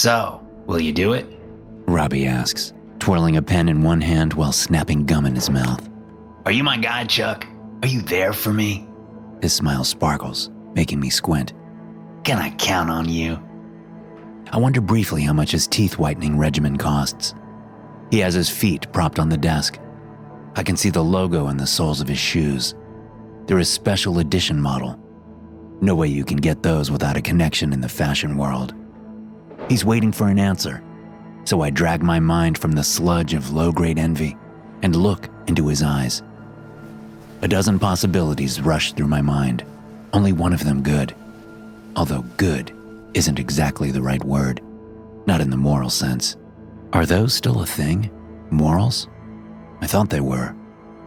So, will you do it? Robbie asks, twirling a pen in one hand while snapping gum in his mouth. Are you my guy, Chuck? Are you there for me? His smile sparkles, making me squint. Can I count on you? I wonder briefly how much his teeth whitening regimen costs. He has his feet propped on the desk. I can see the logo in the soles of his shoes. They're a special edition model. No way you can get those without a connection in the fashion world. He's waiting for an answer, so I drag my mind from the sludge of low-grade envy and look into his eyes. A dozen possibilities rush through my mind, only one of them good. Although good isn't exactly the right word, not in the moral sense. Are those still a thing? Morals? I thought they were,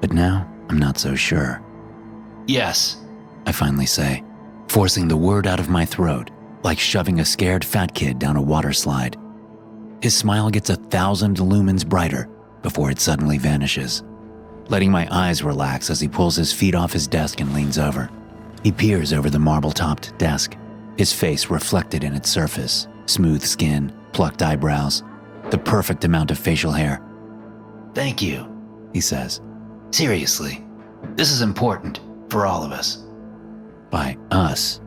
but now I'm not so sure. Yes, I finally say, forcing the word out of my throat, like shoving a scared fat kid down a water slide. His smile gets 1,000 lumens brighter before it suddenly vanishes, letting my eyes relax as he pulls his feet off his desk and leans over. He peers over the marble-topped desk, his face reflected in its surface, smooth skin, plucked eyebrows, the perfect amount of facial hair. Thank you, he says. Seriously, this is important for all of us. By us,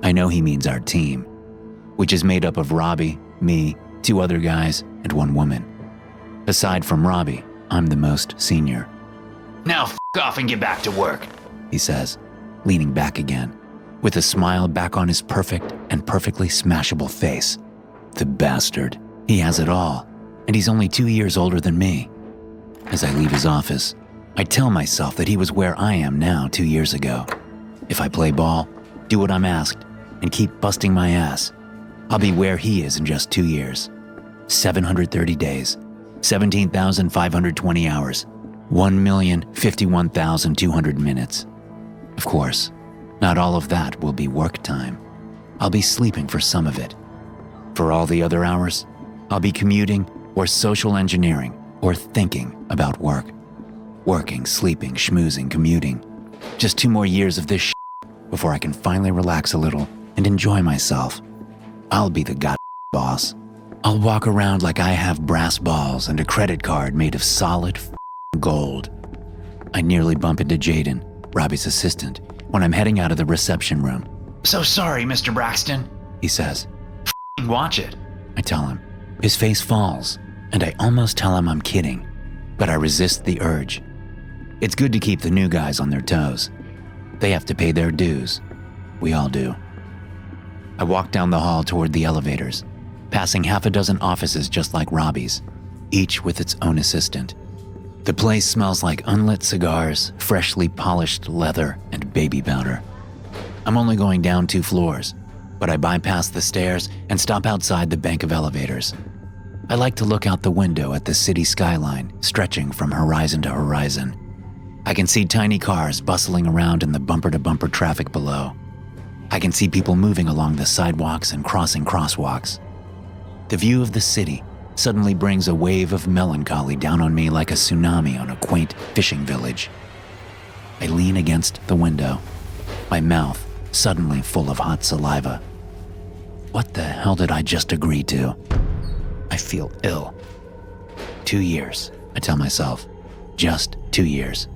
I know he means our team, which is made up of Robbie, me, 2 other guys, and 1 woman. Aside from Robbie, I'm the most senior. Now f*** off and get back to work, he says, leaning back again, with a smile back on his perfect and perfectly smashable face. The bastard. He has it all, and he's only 2 years older than me. As I leave his office, I tell myself that he was where I am now 2 years ago. If I play ball, do what I'm asked, and keep busting my ass, I'll be where he is in just 2 years. 730 days, 17,520 hours, 1,051,200 minutes. Of course, not all of that will be work time. I'll be sleeping for some of it. For all the other hours, I'll be commuting or social engineering or thinking about work. Working, sleeping, schmoozing, commuting. Just 2 more years of this before I can finally relax a little and enjoy myself. I'll be the boss. I'll walk around like I have brass balls and a credit card made of solid gold. I nearly bump into Jaden, Robbie's assistant, when I'm heading out of the reception room. So sorry, Mr. Braxton, he says. Watch it, I tell him. His face falls, and I almost tell him I'm kidding, but I resist the urge. It's good to keep the new guys on their toes. They have to pay their dues. We all do. I walk down the hall toward the elevators, passing 6 offices just like Robbie's, each with its own assistant. The place smells like unlit cigars, freshly polished leather, and baby powder. I'm only going down 2 floors, but I bypass the stairs and stop outside the bank of elevators. I like to look out the window at the city skyline stretching from horizon to horizon. I can see tiny cars bustling around in the bumper-to-bumper traffic below. I can see people moving along the sidewalks and crossing crosswalks. The view of the city suddenly brings a wave of melancholy down on me like a tsunami on a quaint fishing village. I lean against the window, my mouth suddenly full of hot saliva. What the hell did I just agree to? I feel ill. 2 years, I tell myself. Just 2 years.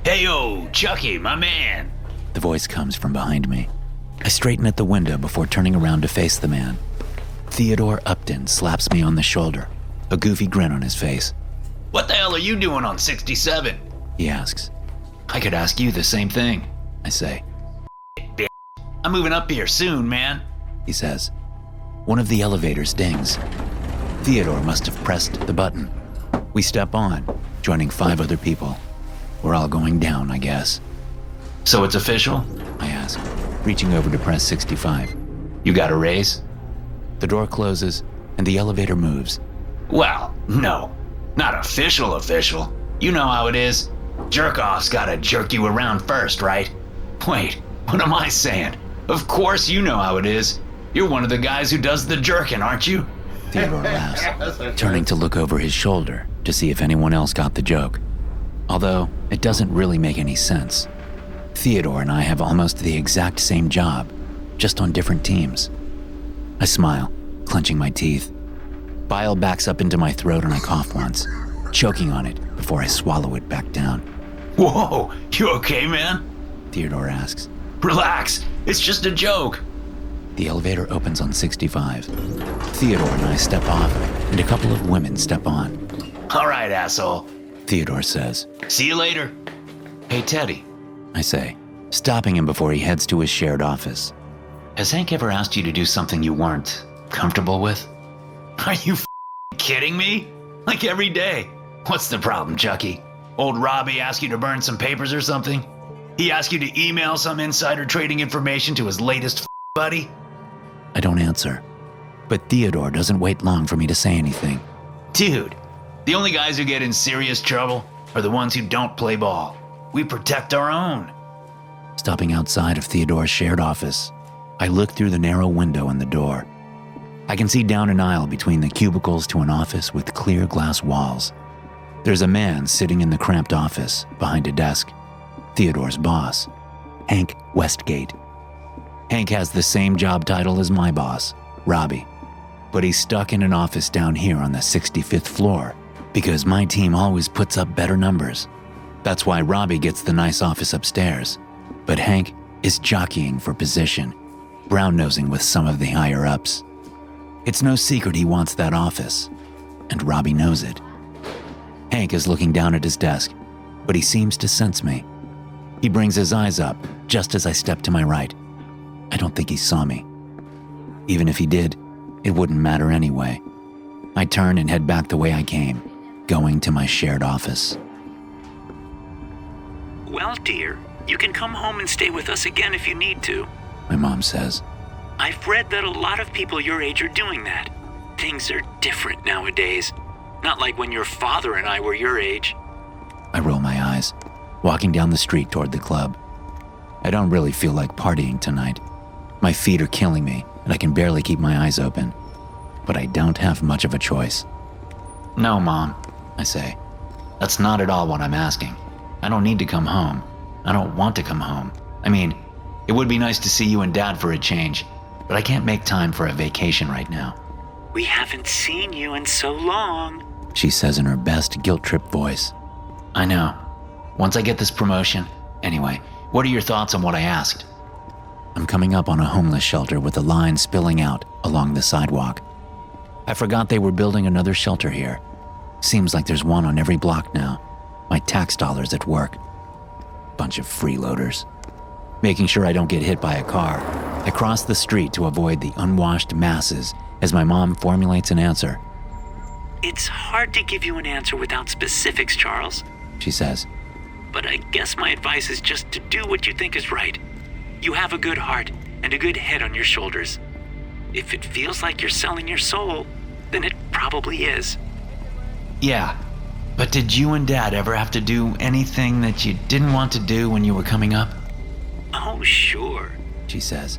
Hey-yo, Chucky, my man. The voice comes from behind me. I straighten at the window before turning around to face the man. Theodore Upton slaps me on the shoulder, a goofy grin on his face. What the hell are you doing on 67? He asks. I could ask you the same thing, I say. I'm moving up here soon, man, he says. One of the elevators dings. Theodore must have pressed the button. We step on, joining 5 other people. We're all going down, I guess. So it's official? I ask, reaching over to press 65. You got a raise? The door closes, and the elevator moves. Well, no. Not official. You know how it is. Jerk-off's gotta jerk you around first, right? Wait, what am I saying? Of course you know how it is. You're one of the guys who does the jerking, aren't you? Theodore laughs, turning to look over his shoulder to see if anyone else got the joke. Although, it doesn't really make any sense. Theodore and I have almost the exact same job, just on different teams. I smile, clenching my teeth. Bile backs up into my throat and I cough once, choking on it before I swallow it back down. Whoa, you okay, man? Theodore asks. Relax, it's just a joke. The elevator opens on 65. Theodore and I step off, and a couple of women step on. All right, asshole, Theodore says. See you later. Hey, Teddy, I say, stopping him before he heads to his shared office. has Hank ever asked you to do something you weren't comfortable with? Are you kidding me? Like every day. What's the problem, Chucky? Old Robbie asked you to burn some papers or something? He asked you to email some insider trading information to his latest buddy? I don't answer, but Theodore doesn't wait long for me to say anything. Dude, the only guys who get in serious trouble are the ones who don't play ball. We protect our own. Stopping outside of Theodore's shared office, I look through the narrow window in the door. I can see down an aisle between the cubicles to an office with clear glass walls. There's a man sitting in the cramped office behind a desk, Theodore's boss, Hank Westgate. Hank has the same job title as my boss, Robbie, but he's stuck in an office down here on the 65th floor because my team always puts up better numbers. That's why Robbie gets the nice office upstairs, but Hank is jockeying for position, brown-nosing with some of the higher-ups. It's no secret he wants that office, and Robbie knows it. Hank is looking down at his desk, but he seems to sense me. He brings his eyes up just as I step to my right. I don't think he saw me. Even if he did, it wouldn't matter anyway. I turn and head back the way I came, going to my shared office. Well, dear, you can come home and stay with us again if you need to. My mom says. I've read that a lot of people your age are doing that. Things are different nowadays. Not like when your father and I were your age. I roll my eyes, walking down the street toward the club. I don't really feel like partying tonight. My feet are killing me, and I can barely keep my eyes open. But I don't have much of a choice. No, Mom, I say. that's not at all what I'm asking. I don't need to come home. I don't want to come home. I mean, it would be nice to see you and Dad for a change, but I can't make time for a vacation right now. We haven't seen you in so long. She says in her best guilt-trip voice. I know. Once I get this promotion. Anyway, what are your thoughts on what I asked? I'm coming up on a homeless shelter with a line spilling out along the sidewalk. I forgot they were building another shelter here. Seems like there's one on every block now. My tax dollars at work. Bunch of freeloaders. Making sure I don't get hit by a car, I cross the street to avoid the unwashed masses as my mom formulates an answer. It's hard to give you an answer without specifics, Charles. She says. But I guess my advice is just to do what you think is right. You have a good heart and a good head on your shoulders. If it feels like you're selling your soul, then it probably is. Yeah, but did you and Dad ever have to do anything that you didn't want to do when you were coming up? Oh, sure. She says.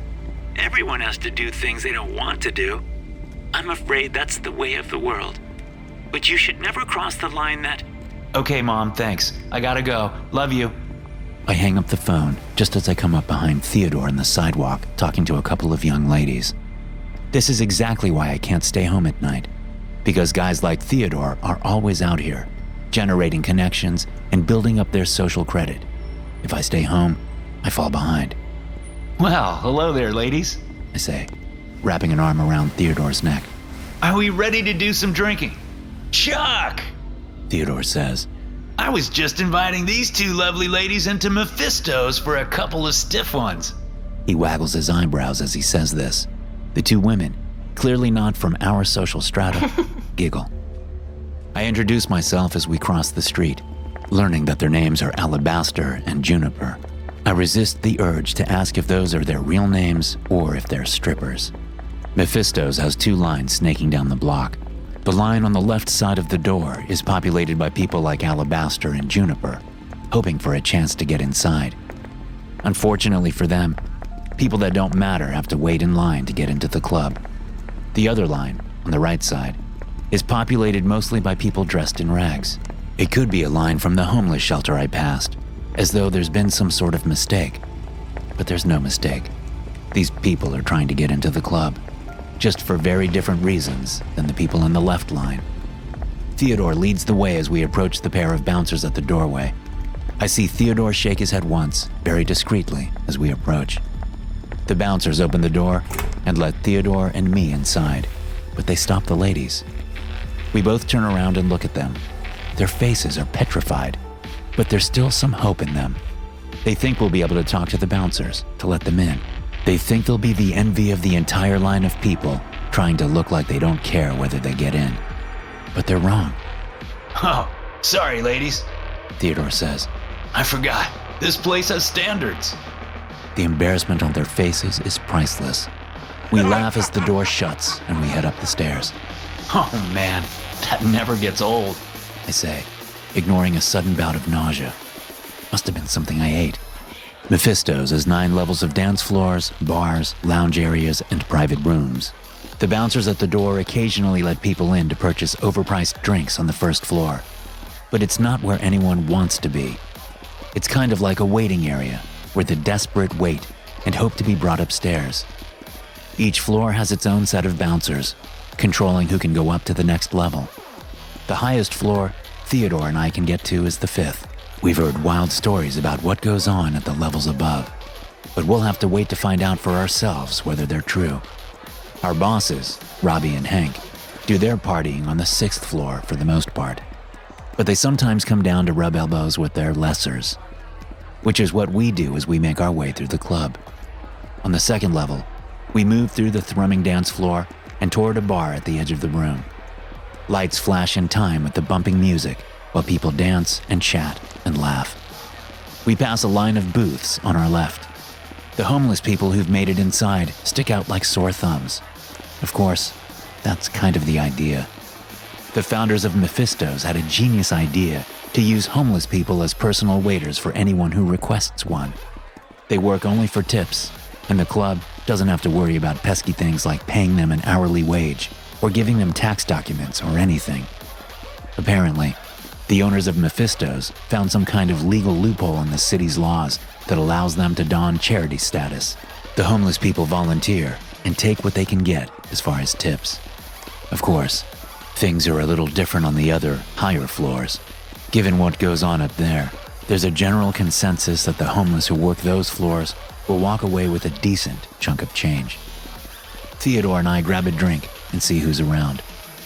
Everyone has to do things they don't want to do. I'm afraid that's the way of the world. But you should never cross the line that... Okay, Mom, thanks. I gotta go. Love you. I hang up the phone just as I come up behind Theodore in the sidewalk talking to a couple of young ladies. This is exactly why I can't stay home at night. Because guys like Theodore are always out here, generating connections and building up their social credit. If I stay home, I fall behind. Well, hello there, ladies. I say, wrapping an arm around Theodore's neck. Are we ready to do some drinking? Chuck! Theodore says. I was just inviting these two lovely ladies into Mephisto's for a couple of stiff ones. He waggles his eyebrows as he says this. The two women, clearly not from our social strata, giggle. I introduce myself as we cross the street, learning that their names are Alabaster and Juniper. I resist the urge to ask if those are their real names or if they're strippers. Mephisto's has two lines snaking down the block. The line on the left side of the door is populated by people like Alabaster and Juniper, hoping for a chance to get inside. Unfortunately for them, people that don't matter have to wait in line to get into the club. The other line, on the right side, is populated mostly by people dressed in rags. It could be a line from the homeless shelter I passed, as though there's been some sort of mistake. But there's no mistake. These people are trying to get into the club. just for very different reasons than the people in the left line. Theodore leads the way as we approach the pair of bouncers at the doorway. I see Theodore shake his head once, very discreetly, as we approach. The bouncers open the door and let Theodore and me inside, but they stop the ladies. We both turn around and look at them. Their faces are petrified, but there's still some hope in them. They think we'll be able to talk to the bouncers, to let them in. They think they'll be the envy of the entire line of people, trying to look like they don't care whether they get in. But they're wrong. Oh, sorry, ladies. Theodore says. I forgot. This place has standards. The embarrassment on their faces is priceless. We laugh as the door shuts and we head up the stairs. Oh man, that never gets old, I say, ignoring a sudden bout of nausea. Must have been something I ate. Mephisto's has 9 levels of dance floors, bars, lounge areas, and private rooms. The bouncers at the door occasionally let people in to purchase overpriced drinks on the first floor. But it's not where anyone wants to be. It's kind of like a waiting area, where the desperate wait and hope to be brought upstairs. Each floor has its own set of bouncers, controlling who can go up to the next level. The highest floor Theodore and I can get to is the 5th. We've heard wild stories about what goes on at the levels above, but we'll have to wait to find out for ourselves whether they're true. Our bosses, Robbie and Hank, do their partying on the 6th floor for the most part, but they sometimes come down to rub elbows with their lessers, which is what we do as we make our way through the club. On the 2nd level, we move through the thrumming dance floor and toward a bar at the edge of the room. Lights flash in time with the bumping music while people dance and chat and laugh. We pass a line of booths on our left. The homeless people who've made it inside stick out like sore thumbs. Of course, that's kind of the idea. The founders of Mephisto's had a genius idea to use homeless people as personal waiters for anyone who requests one. They work only for tips, and the club doesn't have to worry about pesky things like paying them an hourly wage or giving them tax documents or anything. Apparently, the owners of Mephisto's found some kind of legal loophole in the city's laws that allows them to don charity status. The homeless people volunteer and take what they can get as far as tips. Of course, things are a little different on the other, higher floors. Given what goes on up there, there's a general consensus that the homeless who work those floors will walk away with a decent chunk of change. Theodore and I grab a drink and see who's around.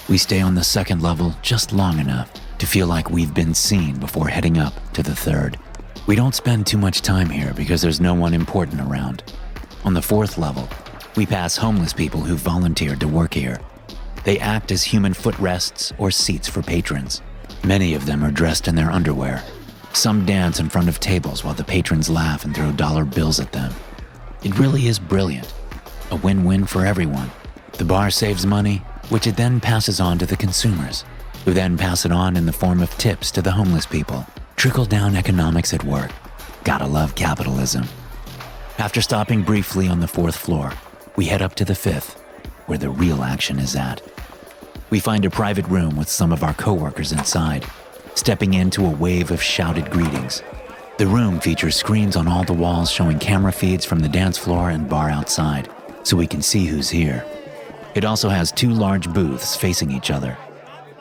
We stay on the 2nd level just long enough to feel like we've been seen before heading up to the 3rd. We don't spend too much time here because there's no one important around. On the 4th level, we pass homeless people who volunteered to work here. They act as human footrests or seats for patrons. Many of them are dressed in their underwear. Some dance in front of tables while the patrons laugh and throw dollar bills at them. It really is brilliant. A win-win for everyone. The bar saves money, which it then passes on to the consumers, who then pass it on in the form of tips to the homeless people. Trickle-down economics at work. Gotta love capitalism. After stopping briefly on the 4th floor, we head up to the 5th, where the real action is at. We find a private room with some of our coworkers inside, stepping into a wave of shouted greetings. The room features screens on all the walls showing camera feeds from the dance floor and bar outside, so we can see who's here. It also has 2 large booths facing each other.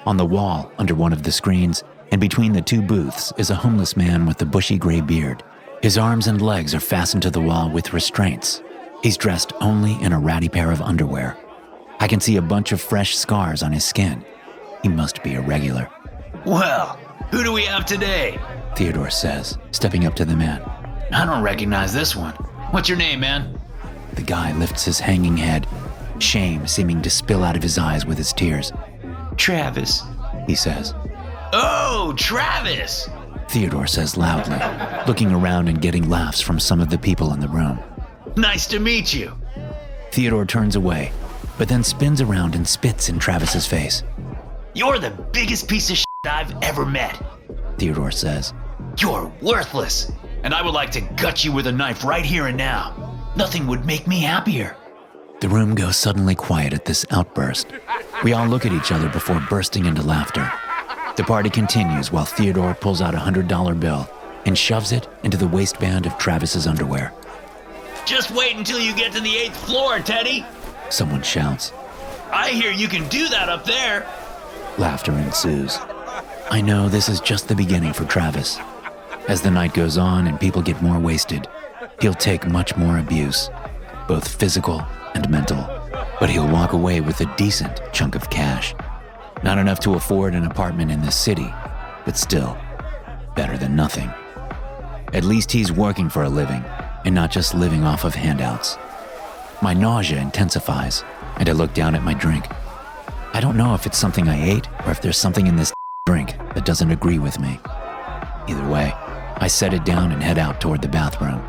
On the wall, under one of the screens, and between the 2 booths is a homeless man with a bushy gray beard. His arms and legs are fastened to the wall with restraints. He's dressed only in a ratty pair of underwear. I can see a bunch of fresh scars on his skin. He must be a regular. Well, who do we have today? Theodore says, stepping up to the man. I don't recognize this one. What's your name, man? The guy lifts his hanging head, shame seeming to spill out of his eyes with his tears. Travis, he says. Oh, Travis! Theodore says loudly, looking around and getting laughs from some of the people in the room. Nice to meet you. Theodore turns away, but then spins around and spits in Travis's face. You're the biggest piece of shit I've ever met, Theodore says. You're worthless, and I would like to gut you with a knife right here and now. Nothing would make me happier. The room goes suddenly quiet at this outburst. We all look at each other before bursting into laughter. The party continues while Theodore pulls out a $100 bill and shoves it into the waistband of Travis's underwear. Just wait until you get to the 8th floor, Teddy. Someone shouts. I hear you can do that up there. Laughter ensues. I know this is just the beginning for Travis. As the night goes on and people get more wasted, he'll take much more abuse, both physical and mental. But he'll walk away with a decent chunk of cash. Not enough to afford an apartment in this city, but still, better than nothing. At least he's working for a living and not just living off of handouts. My nausea intensifies, and I look down at my drink. I don't know if it's something I ate or if there's something in this drink that doesn't agree with me. Either way, I set it down and head out toward the bathroom.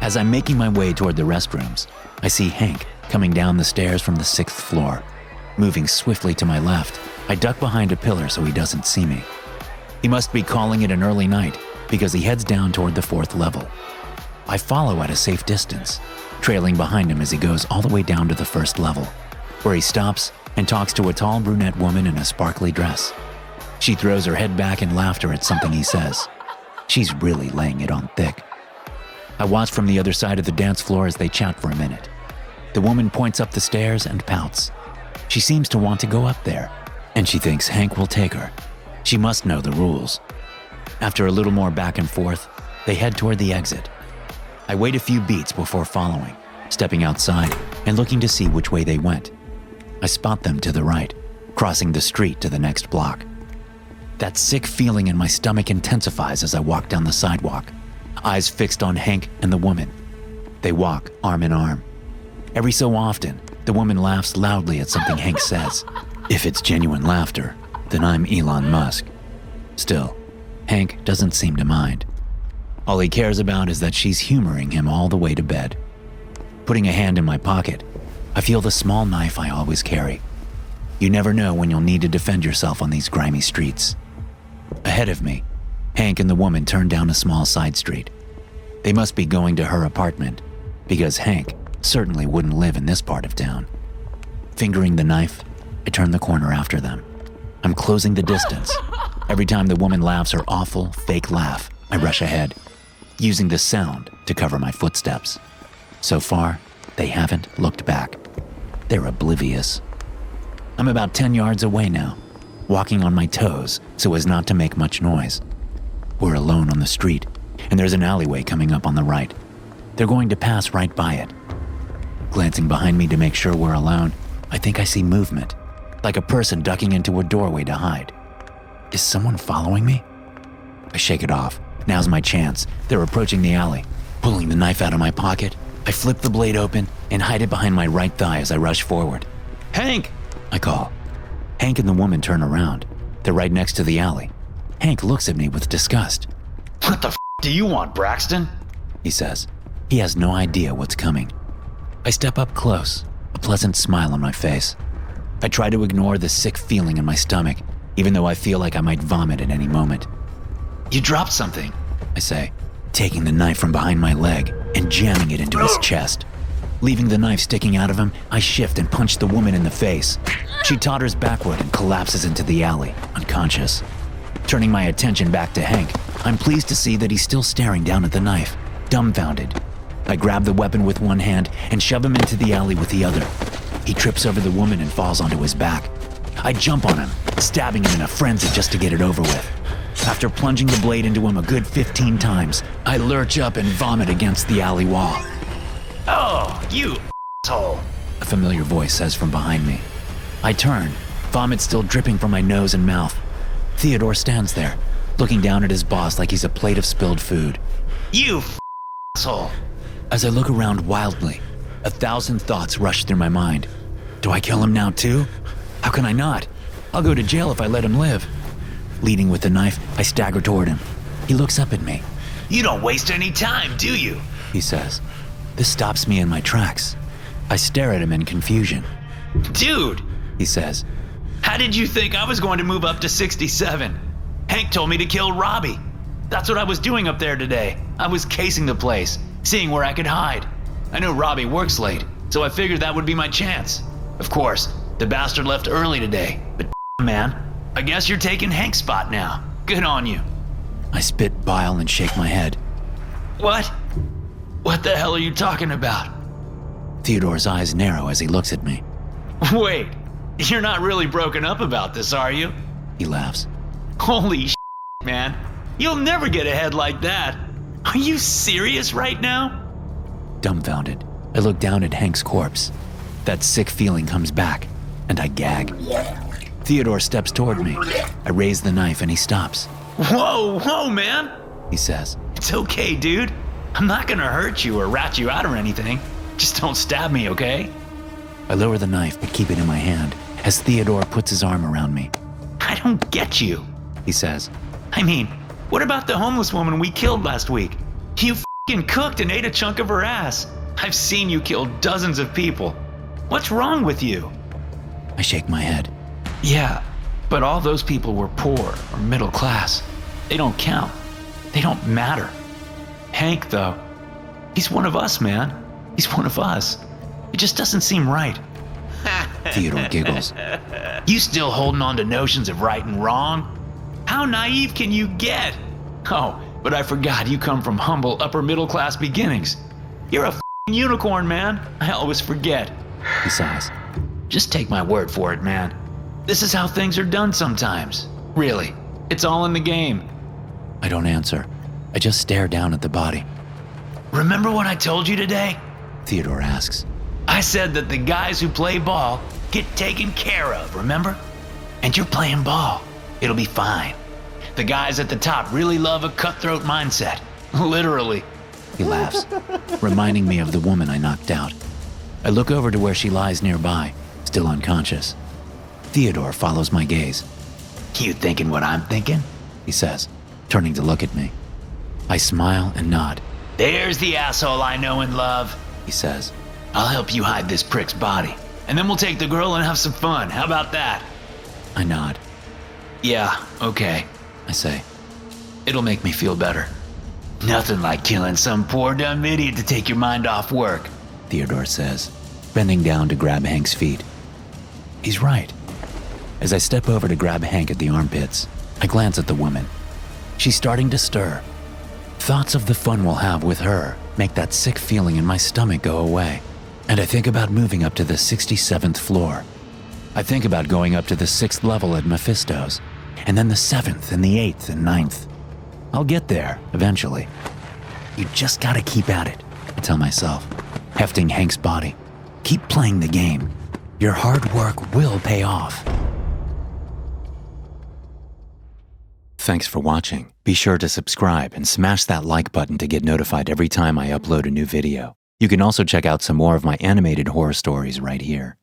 As I'm making my way toward the restrooms, I see Hank coming down the stairs from the 6th floor. Moving swiftly to my left, I duck behind a pillar so he doesn't see me. He must be calling it an early night because he heads down toward the 4th level. I follow at a safe distance, trailing behind him as he goes all the way down to the 1st level, where he stops and talks to a tall brunette woman in a sparkly dress. She throws her head back in laughter at something he says. She's really laying it on thick. I watch from the other side of the dance floor as they chat for a minute. The woman points up the stairs and pouts. She seems to want to go up there, and she thinks Hank will take her. She must know the rules. After a little more back and forth, they head toward the exit. I wait a few beats before following, stepping outside and looking to see which way they went. I spot them to the right, crossing the street to the next block. That sick feeling in my stomach intensifies as I walk down the sidewalk, eyes fixed on Hank and the woman. They walk arm in arm. Every so often, the woman laughs loudly at something Hank says. If it's genuine laughter, then I'm Elon Musk. Still, Hank doesn't seem to mind. All he cares about is that she's humoring him all the way to bed. Putting a hand in my pocket, I feel the small knife I always carry. You never know when you'll need to defend yourself on these grimy streets. Ahead of me, Hank and the woman turn down a small side street. They must be going to her apartment, because Hank certainly wouldn't live in this part of town. Fingering the knife, I turn the corner after them. I'm closing the distance. Every time the woman laughs her awful, fake laugh, I rush ahead, using the sound to cover my footsteps. So far, they haven't looked back. They're oblivious. I'm about 10 yards away now, walking on my toes so as not to make much noise. We're alone on the street, and there's an alleyway coming up on the right. They're going to pass right by it. Glancing behind me to make sure we're alone, I think I see movement, like a person ducking into a doorway to hide. Is someone following me? I shake it off. Now's my chance. They're approaching the alley. Pulling the knife out of my pocket, I flip the blade open and hide it behind my right thigh as I rush forward. Hank! I call. Hank and the woman turn around. They're right next to the alley. Hank looks at me with disgust. What the do you want, Braxton? He says. He has no idea what's coming. I step up close, a pleasant smile on my face. I try to ignore the sick feeling in my stomach, even though I feel like I might vomit at any moment. You dropped something, I say, taking the knife from behind my leg and jamming it into his chest. Leaving the knife sticking out of him, I shift and punch the woman in the face. She totters backward and collapses into the alley, unconscious. Turning my attention back to Hank, I'm pleased to see that he's still staring down at the knife, dumbfounded. I grab the weapon with one hand and shove him into the alley with the other. He trips over the woman and falls onto his back. I jump on him, stabbing him in a frenzy just to get it over with. After plunging the blade into him a good 15 times, I lurch up and vomit against the alley wall. Oh, you asshole, a familiar voice says from behind me. I turn, vomit still dripping from my nose and mouth. Theodore stands there, looking down at his boss like he's a plate of spilled food. You asshole. As I look around wildly, 1,000 thoughts rush through my mind. Do I kill him now too? How can I not? I'll go to jail if I let him live. Leading with the knife, I stagger toward him. He looks up at me. You don't waste any time, do you? He says. This stops me in my tracks. I stare at him in confusion. Dude, he says. How did you think I was going to move up to 67? Hank told me to kill Robbie. That's what I was doing up there today. I was casing the place, seeing where I could hide. I know Robbie works late, so I figured that would be my chance. Of course, the bastard left early today, but man, I guess you're taking Hank's spot now. Good on you. I spit bile and shake my head. What? What the hell are you talking about? Theodore's eyes narrow as he looks at me. Wait, you're not really broken up about this, are you? He laughs. Holy shit, man. You'll never get ahead like that. Are you serious right now? Dumbfounded, I look down at Hank's corpse. That sick feeling comes back, and I gag. Theodore steps toward me. I raise the knife and he stops. Whoa, man. He says, It's okay, dude. I'm not gonna hurt you or rat you out or anything. Just don't stab me, okay? I lower the knife but keep it in my hand as Theodore puts his arm around me. I don't get you, He says, I mean, what about the homeless woman we killed last week? You f***ing cooked and ate a chunk of her ass. I've seen you kill dozens of people. What's wrong with you? I shake my head. Yeah, but all those people were poor or middle class. They don't count. They don't matter. Hank, though, he's one of us, man. He's one of us. It just doesn't seem right. Theodore giggles. You still holding on to notions of right and wrong? How naive can you get? Oh, but I forgot you come from humble upper middle class beginnings. You're a f***ing unicorn, man. I always forget. He sighs. Just take my word for it, man. This is how things are done sometimes. Really, it's all in the game. I don't answer. I just stare down at the body. Remember what I told you today? Theodore asks. I said that the guys who play ball get taken care of, remember? And you're playing ball. It'll be fine. The guys at the top really love a cutthroat mindset. Literally. He laughs, reminding me of the woman I knocked out. I look over to where she lies nearby, still unconscious. Theodore follows my gaze. You thinking what I'm thinking? He says, turning to look at me. I smile and nod. There's the asshole I know and love, He says. I'll help you hide this prick's body. And then we'll take the girl and have some fun. How about that? I nod. Yeah, okay, I say. It'll make me feel better. Nothing like killing some poor dumb idiot to take your mind off work. Theodore says, bending down to grab Hank's feet. He's right. As I step over to grab Hank at the armpits, I glance at the woman. She's starting to stir. Thoughts of the fun we'll have with her make that sick feeling in my stomach go away, and I think about moving up to the 67th floor. I think about going up to the 6th level at Mephisto's, and then the 7th and the 8th and 9th. I'll get there eventually. You just gotta keep at it, I tell myself, hefting Hank's body. Keep playing the game. Your hard work will pay off. Thanks for watching. Be sure to subscribe and smash that like button to get notified every time I upload a new video. You can also check out some more of my animated horror stories right here.